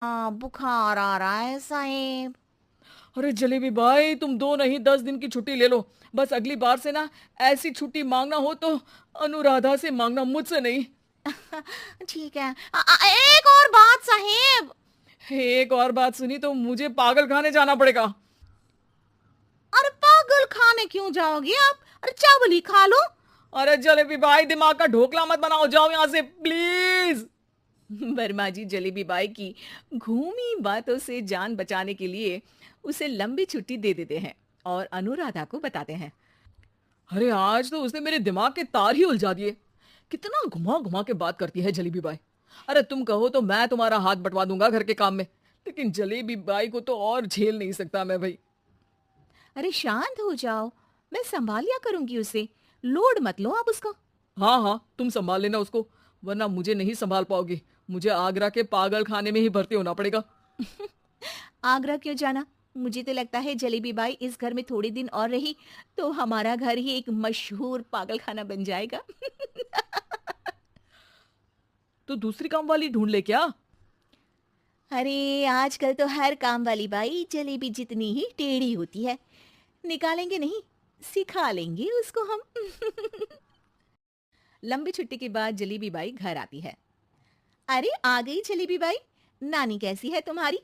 हाँ, बुखार आ रहा है साहेब। अरे जलेबी भाई, तुम 2 नहीं 10 दिन की छुट्टी ले लो। बस अगली बार से ना ऐसी छुट्टी मांगना हो तो अनुराधा से मांगना, मुझसे नहीं। ठीक है। एक और बात साहेब। एक और बात सुनी तो मुझे पागल खाने जाना पड़ेगा। अरे पागल खाने क्यों जाओगे आप? अरे चावल ही खा लो। अरे जलेबी भाई, दिमाग का ढोकला मत बनाओ, जाओ यहाँ से प्लीज। वर्मा जी जलेबी बाई की घूमी बातों से जान बचाने के लिए उसे लंबी छुट्टी दे देते हैं और अनुराधा को बताते हैं। अरे आज तो उसने मेरे दिमाग के तार ही उलझा दिए। कितना घुमा घुमा के बात करती है जलेबी बाई। अरे तुम कहो तो मैं तुम्हारा हाथ बंटवा दूंगा घर के काम में, लेकिन जलेबी बाई को तो और झेल नहीं सकता मैं भाई। अरे शांत हो जाओ, मैं संभाल लिया करूंगी उसे, लोड मत लो आप उसको। हाँ हाँ, तुम संभाल लेना उसको, वरना मुझे नहीं संभाल पाओगी। मुझे आगरा के पागल खाने में ही भर्ती होना पड़ेगा। आगरा क्यों जाना? मुझे तो लगता है जलेबी बाई इस घर में थोड़े दिन और रही तो हमारा घर ही एक मशहूर पागल खाना बन जाएगा। तो दूसरी काम वाली ढूंढ ले क्या? अरे आजकल तो हर काम वाली बाई जलेबी जितनी ही टेढ़ी होती है। निकालेंगे नहीं, सिखा लेंगे उसको हम। लंबी छुट्टी के बाद जलेबी बाई घर आती है। अरे आ गई जलेबी बाई, नानी कैसी है तुम्हारी?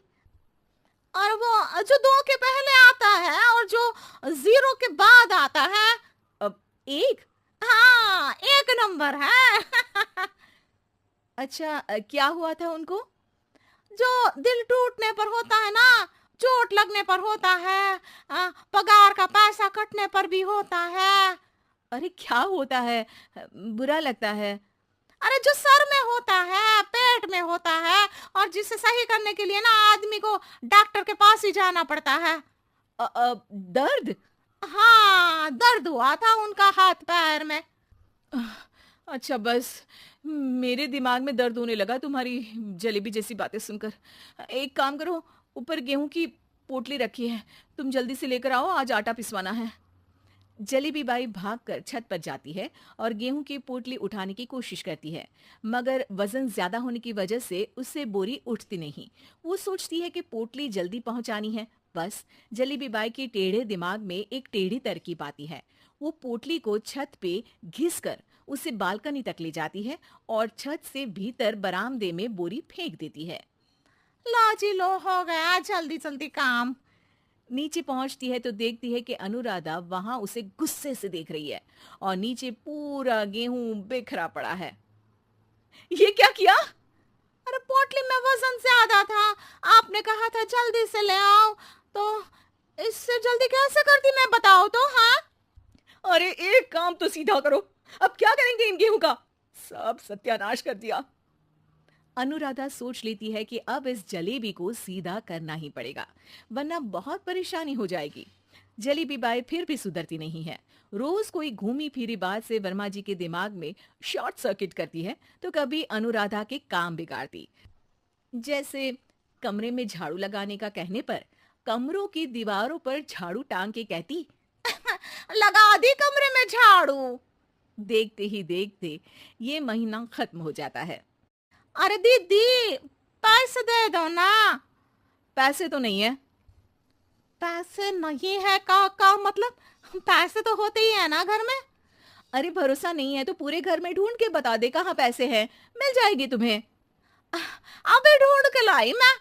और वो जो दो के पहले आता है और जो जीरो के बाद आता है। अब एक। हाँ, एक नंबर है। अच्छा क्या हुआ था उनको? जो दिल टूटने पर होता है ना, चोट लगने पर होता है, पगार का पैसा कटने पर भी होता है। अरे क्या होता है? बुरा लगता है। अरे जो सर में होता है, पेट में होता है, और जिसे सही करने के लिए ना आदमी को डॉक्टर के पास ही जाना पड़ता है। दर्द? हाँ, दर्द हुआ था उनका हाथ पैर में। अच्छा बस, मेरे दिमाग में दर्द होने लगा तुम्हारी जलेबी जैसी बातें सुनकर। एक काम करो, ऊपर गेहूं की पोटली रखी है, तुम जल्दी से लेकर आओ, आज आटा पिसवाना है। जलेबी बाई भागकर छत पर जाती है और गेहूं की पोटली उठाने की कोशिश करती है, मगर वजन ज्यादा होने की वजह से उससे बोरी उठती नहीं। वो सोचती है कि पोटली जल्दी पहुंचानी है। बस जलेबी बाई के टेढ़े दिमाग में एक टेढ़ी तरकीब आती है। वो पोटली को छत पे घिसकर उसे बालकनी तक ले जाती है और छत से भीतर बरामदे में बोरी फेंक देती है। लो जी लो, हो गया जल्दी जल्दी काम। नीचे पहुंचती है तो देखती है कि अनुराधा वहां उसे गुस्से से देख रही है और नीचे पूरा गेहूं बिखरा पड़ा है। ये क्या किया? अरे पोटली में वजन ज्यादा था, आपने कहा था जल्दी से ले आओ, तो इससे जल्दी कैसे करती मैं बताओ तो। हाँ, अरे एक काम तो सीधा करो, अब क्या करेंगे इन गेहूं का? सब सत्यानाश कर दिया। अनुराधा सोच लेती है कि अब इस जलेबी को सीधा करना ही पड़ेगा, वरना बहुत परेशानी हो जाएगी। जलेबी बाई फिर भी सुधरती नहीं है। रोज कोई घूमी फिरी बात से वर्मा जी के दिमाग में शॉर्ट सर्किट करती है तो कभी अनुराधा के काम बिगाड़ती। जैसे कमरे में झाड़ू लगाने का कहने पर कमरों की दीवारों पर झाड़ू टांग के कहती। लगा दी कमरे में झाड़ू। देखते ही देखते ये महीना खत्म हो जाता है। अरे दीदी, पैसे दे दो ना। पैसे तो नहीं है। पैसे नहीं है का मतलब? पैसे तो होते ही है ना घर में। अरे भरोसा नहीं है तो पूरे घर में ढूंढ के बता दे कहाँ पैसे हैं, मिल जाएगी तुम्हें। अबे ढूंढ के लाई मैं।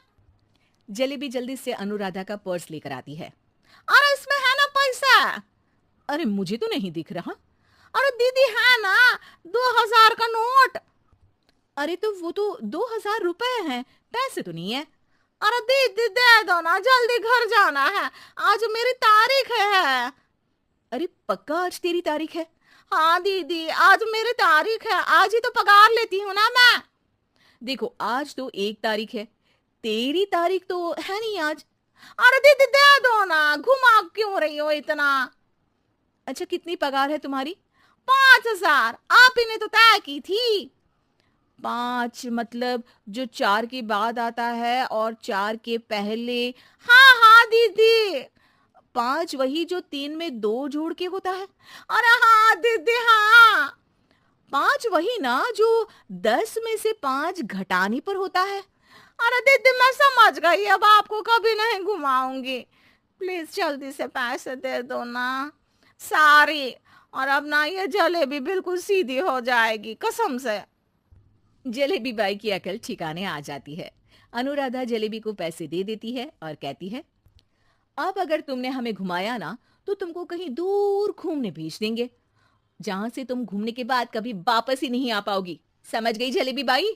जलेबी जल्दी से अनुराधा का पर्स लेकर आती है। अरे इसमें है ना पैसा। अरे मुझे तो नहीं दिख रहा। अरे दीदी है ना, 2000 का नोट। अरे तो वो तो 2000 रुपए हैं, पैसे तो नहीं है। अरे दीदी दे दो ना, जल्दी घर जाना है, आज मेरी तारीख है। अरे पक्का आज तेरी तारीख है? हाँ दीदी, आज मेरी तारीख है, आज ही तो पगार लेती हूँ ना मैं। देखो आज तो 1 तारीख है, तेरी तारीख तो है नहीं आज। अरे दीदी दे दो ना, घुमा क्यों रही हो इतना? अच्छा कितनी पगार है तुम्हारी? 5000, आप ही ने तो तय की थी। 5 मतलब जो 4 के बाद आता है और 4 के पहले। हाँ हाँ दीदी। 5 वही जो 3 में 2 जोड़ के होता है। अरे हाँ दीदी हाँ। 5 वही ना जो 10 में से 5 घटाने पर होता है। अरे दीदी मैं समझ गई, अब आपको कभी नहीं घुमाऊंगी। प्लीज जल्दी से पैसे दे दो ना, सारी। और अब ना ये जलेबी बिल्कुल सीधी हो जाएगी कसम से। जलेबी बाई की अकल ठिकाने आ जाती है। अनुराधा जलेबी को पैसे दे देती है और कहती है, अब अगर तुमने हमें घुमाया ना तो तुमको कहीं दूर घूमने भेज देंगे, जहां से तुम घूमने के बाद कभी वापस ही नहीं आ पाओगी। समझ गई जलेबी बाई?